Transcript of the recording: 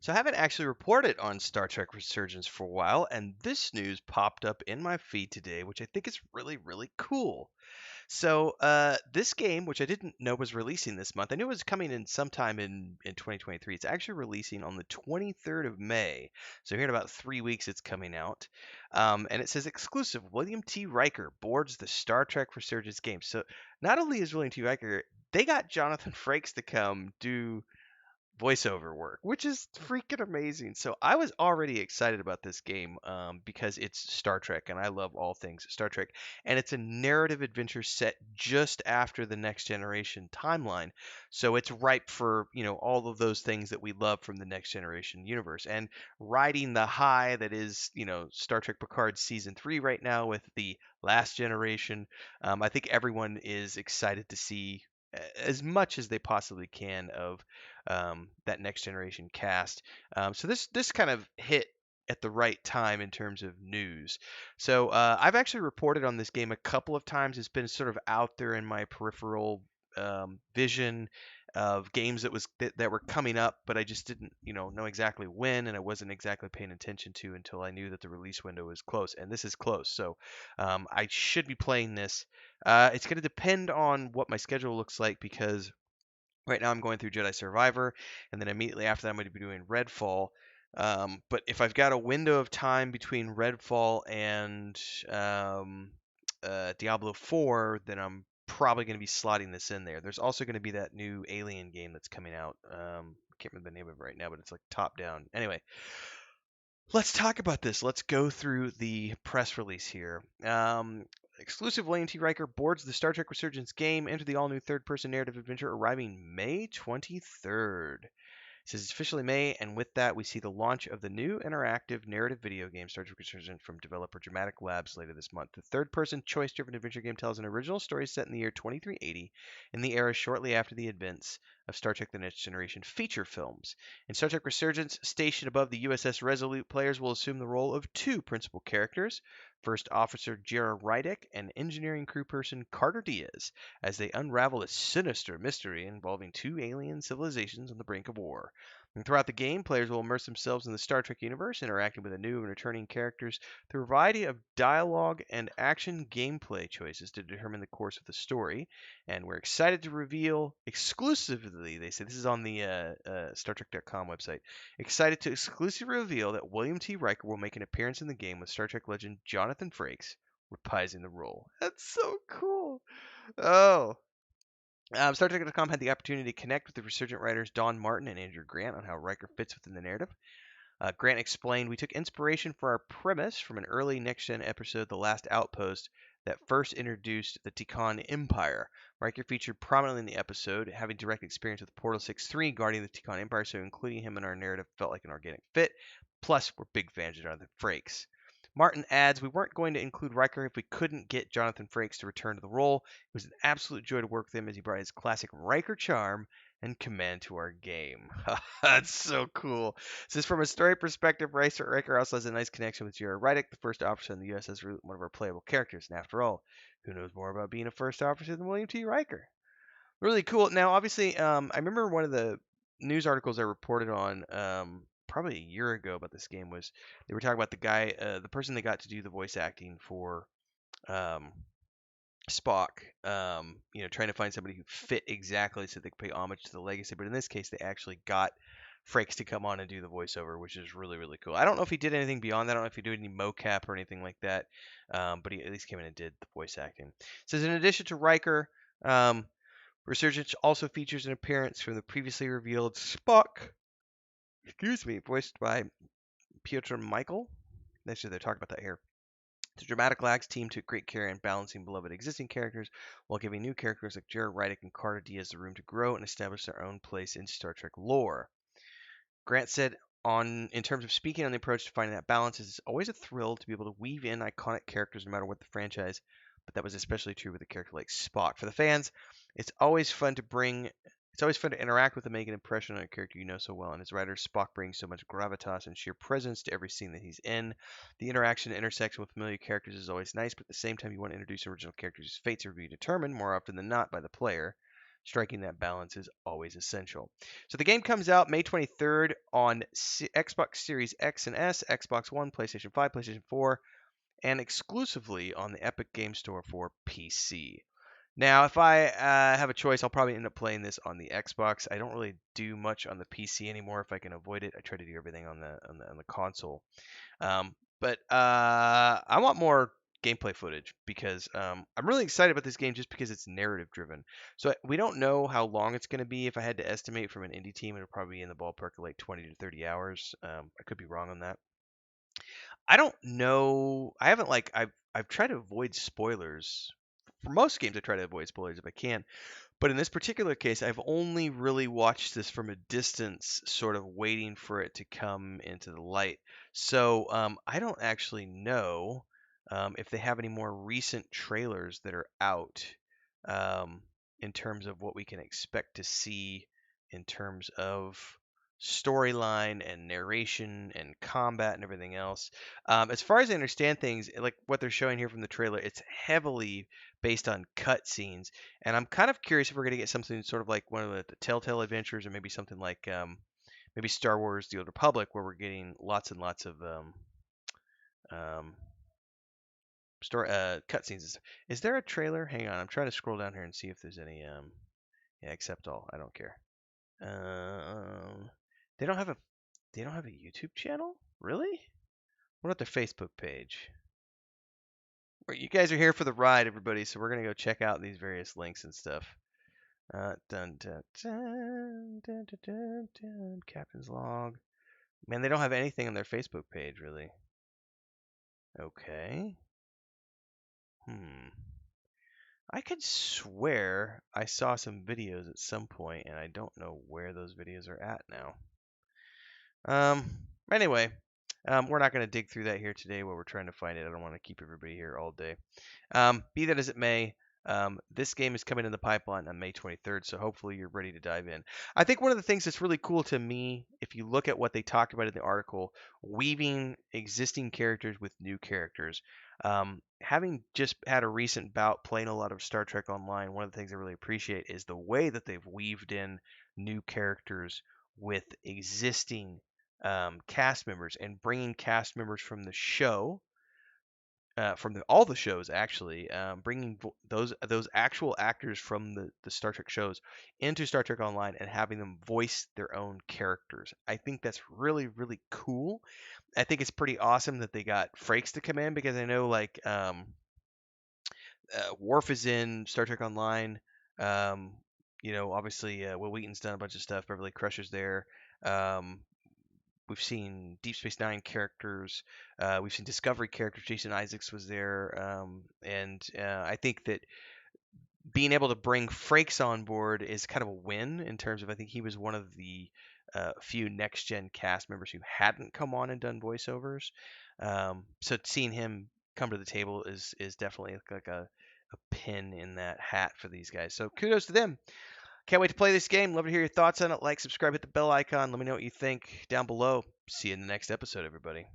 So I haven't actually reported on Star Trek Resurgence for a while, and this news popped up in my feed today, which I think is really, really cool. This game, which I didn't know was releasing this month, I knew it was coming in sometime in 2023. It's actually releasing on the 23rd of May. So here in about 3 weeks, it's coming out. And it says exclusive William T. Riker boards the Star Trek Resurgence game. So not only is William T. Riker, they got Jonathan Frakes to come do voiceover work, which is freaking amazing. So I was already excited about this game because it's Star Trek, and I love all things Star Trek. And it's a narrative adventure set just after the Next Generation timeline, so it's ripe for all of those things that we love from the Next Generation universe. And riding the high that is Star Trek Picard season 3 right now with the Last Generation, I think everyone is excited to see as much as they possibly can of that next generation cast. So this kind of hit at the right time in terms of news. So I've actually reported on this game a couple of times. It's been sort of out there in my peripheral vision of games that were coming up, but I just didn't know exactly when, and I wasn't exactly paying attention to until I knew that the release window was close, and this is close. So I should be playing this. It's going to depend on what my schedule looks like because right now, I'm going through Jedi Survivor, and then immediately after that, I'm going to be doing Redfall. But if I've got a window of time between Redfall and Diablo 4, then I'm probably going to be slotting this in there. There's also going to be that new Alien game that's coming out. I can't remember the name of it right now, but it's like top down. Anyway, let's talk about this. Let's go through the press release here. Exclusive William T. Riker boards the Star Trek Resurgence game. Enter the all-new third-person narrative adventure arriving May 23rd. It says it's officially May, and with that, we see the launch of the new interactive narrative video game Star Trek Resurgence from developer Dramatic Labs later this month. The third-person choice-driven adventure game tells an original story set in the year 2380, in the era shortly after the events of Star Trek The Next Generation feature films. In Star Trek Resurgence, stationed above the USS Resolute, players will assume the role of two principal characters, First Officer Jera Rydick and engineering crew person Carter Diaz, as they unravel a sinister mystery involving two alien civilizations on the brink of war. And throughout the game, players will immerse themselves in the Star Trek universe, interacting with the new and returning characters through a variety of dialogue and action gameplay choices to determine the course of the story. And we're excited to reveal exclusively, they say this is on the StarTrek.com website, excited to exclusively reveal that William T. Riker will make an appearance in the game with Star Trek legend Jonathan Frakes reprising the role. That's so cool. Oh, Star Trek.com had the opportunity to connect with the resurgent writers Don Martin and Andrew Grant on how Riker fits within the narrative. Grant explained, "We took inspiration for our premise from an early Next Gen episode, The Last Outpost, that first introduced the Tikan Empire. Riker featured prominently in the episode, having direct experience with Portal 6-3 guarding the Tikan Empire, so including him in our narrative felt like an organic fit. Plus, we're big fans of Jonathan Frakes." Martin adds, "We weren't going to include Riker if we couldn't get Jonathan Frakes to return to the role. It was an absolute joy to work with him as he brought his classic Riker charm and command to our game." That's so cool. Says from a story perspective, Riker also has a nice connection with Jera Rydick, the first officer in the USS Root, one of our playable characters. And after all, who knows more about being a first officer than William T. Riker? Really cool. Now, obviously, I remember one of the news articles I reported on probably a year ago about this game was they were talking about the guy, the person they got to do the voice acting for um, Spock, trying to find somebody who fit exactly so they could pay homage to the legacy. But in this case, they actually got Frakes to come on and do the voiceover, which is really, really cool. I don't know if he did anything beyond that. I don't know if he did any mocap or anything like that, but he at least came in and did the voice acting. It says in addition to Riker, Resurgence also features an appearance from the previously revealed Spock, voiced by Piotr Michael. Actually, they're talking about that here. The Dramatic Lags team took great care in balancing beloved existing characters while giving new characters like Jared Rydick and Carter Diaz the room to grow and establish their own place in Star Trek lore. Grant said, in terms of speaking on the approach to finding that balance, it's always a thrill to be able to weave in iconic characters no matter what the franchise, but that was especially true with a character like Spock. For the fans, it's always fun to interact with and make an impression on a character you know so well. And as writer, Spock brings so much gravitas and sheer presence to every scene that he's in. The interaction and intersection with familiar characters is always nice, but at the same time, you want to introduce original characters whose fates are to be determined more often than not by the player. striking that balance is always essential. So the game comes out May 23rd on Xbox Series X and S, Xbox One, PlayStation 5, PlayStation 4, and exclusively on the Epic Game Store for PC. Now, if I have a choice, I'll probably end up playing this on the Xbox. I don't really do much on the PC anymore if I can avoid it. I try to do everything on the console. But I want more gameplay footage because I'm really excited about this game just because it's narrative driven. So we don't know how long it's going to be. If I had to estimate from an indie team, it'll probably be in the ballpark of like 20 to 30 hours. I could be wrong on that. I don't know. I haven't like I've tried to avoid spoilers. For most games, I try to avoid spoilers if I can. But in this particular case, I've only really watched this from a distance, sort of waiting for it to come into the light. So I don't actually know if they have any more recent trailers that are out um, in terms of what we can expect to see in terms of storyline and narration and combat and everything else. As far as I understand things, like what they're showing here from the trailer, it's heavily based on cutscenes, and I'm kind of curious if we're going to get something sort of like one of the Telltale Adventures, or maybe something like maybe Star Wars: The Old Republic, where we're getting lots and lots of um, story cutscenes. Is there a trailer? Hang on, I'm trying to scroll down here and see if there's any. Yeah, accept all. I don't care. Um, they don't have a YouTube channel, really? What about their Facebook page? Well, you guys are here for the ride, everybody, so we're gonna go check out these various links and stuff. Dun, dun, dun, dun, dun, dun, dun. Captain's log. Man, they don't have anything on their Facebook page, really. Okay. I could swear I saw some videos at some point, and I don't know where those videos are at now. Anyway, we're not going to dig through that here today while we're trying to find it. I don't want to keep everybody here all day. Be that as it may, this game is coming in the pipeline on May 23rd, so hopefully you're ready to dive in. I think one of the things that's really cool to me, if you look at what they talk about in the article, weaving existing characters with new characters. Having just had a recent bout playing a lot of Star Trek Online, one of the things I really appreciate is the way that they've weaved in new characters with existing cast members, and bringing cast members from the show, from all the shows actually, bringing those actual actors from the Star Trek shows into Star Trek Online and having them voice their own characters. I think that's really really cool. I think it's pretty awesome that they got Frakes to come in, because I know like Worf is in Star Trek Online. Um, obviously Will Wheaton's done a bunch of stuff. Beverly Crusher's there. Um, We've seen Deep Space Nine characters. We've seen Discovery characters. Jason Isaacs was there, and I think that being able to bring Frakes on board is kind of a win in terms of, I think he was one of the few next gen cast members who hadn't come on and done voiceovers. So seeing him come to the table is definitely like a pin in that hat for these guys. So kudos to them. Can't wait to play this game. Love to hear your thoughts on it. Like, subscribe, hit the bell icon. Let me know what you think down below. See you in the next episode, everybody.